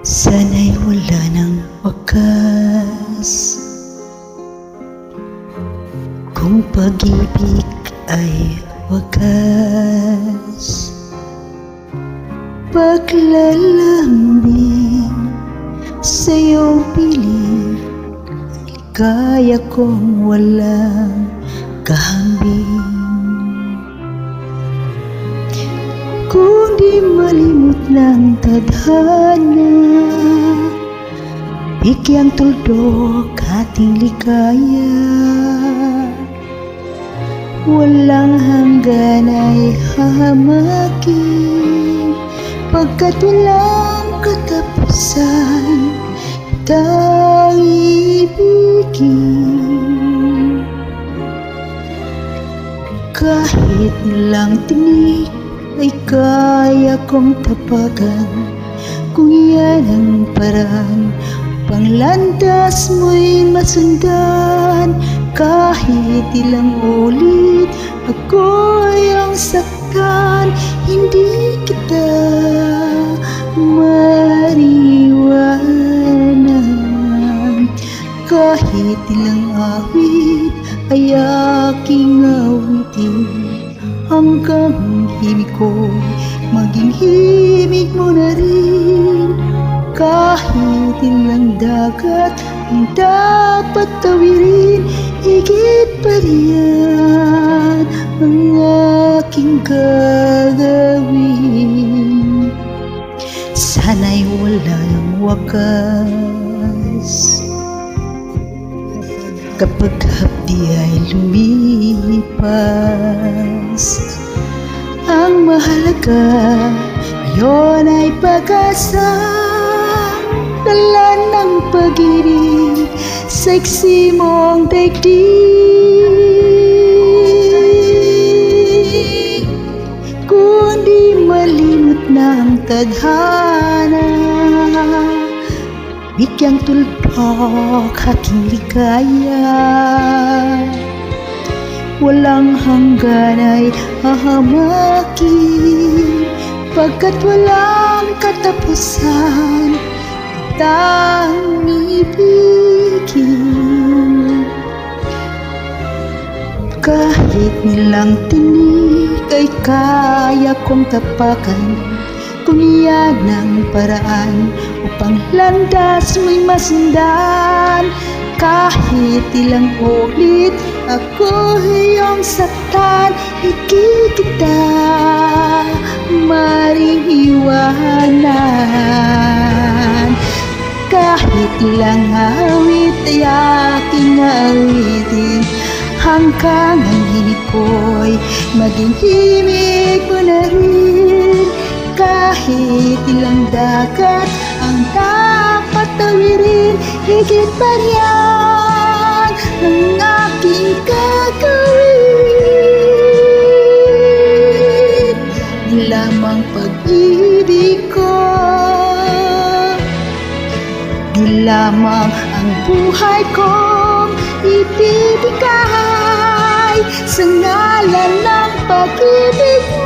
Sana'y wala ng wakas, kung pag-ibig ay wagas. Paglalambing sa iyong piling, ligaya kong walang kahambing. Kung di malimot ng tadhana, bigyang tuldok ating ligaya. Walang hanggan ay hahamakin, pagkat walang katapusan itang ibigin. Kahit lang tinig ay kaya kong tapakan, kung iyan ang paraan upang landas mo'y masundan. Kahit ilang ulit ako iyong saktan, hindi kita mariwanan. Kahit ilang awit ay aking awitin, hanggang himig ko maging himig mo na rin. Kahit ilang dagat ang dapat tawirin, higit pa riyan ang aking gagawin. Sana'y wala ng wakas, kapag hapdi ay lumipas. Ang mahalaga ngayon ay pag-asa, dala ng pag-ibig sa iksi mong daigdig. Kung di malimot ng tadhana, bigyang tuldok aking ligaya. Walang hanggan ay hahamakin, pagkat walang katapusan itang ibigin. Kahit nilang tinig ay kaya kong tapakan, kung iyan ang paraan upang landas mo'y masundan. Kahit ilang ulit ako iyong saktan, hindi kita mariiwanan. Kahit ilang awit ay aking awitin, hanggang ang himig ko'y maging himig mo na rin. Kahit ilang dagat ang dapat tawirin, higit pa riyan ang aking gagawin. Di lamang pag-ibig ko, di lamang ang buhay kong ibibigay sa ngalan ng pag-ibig mo.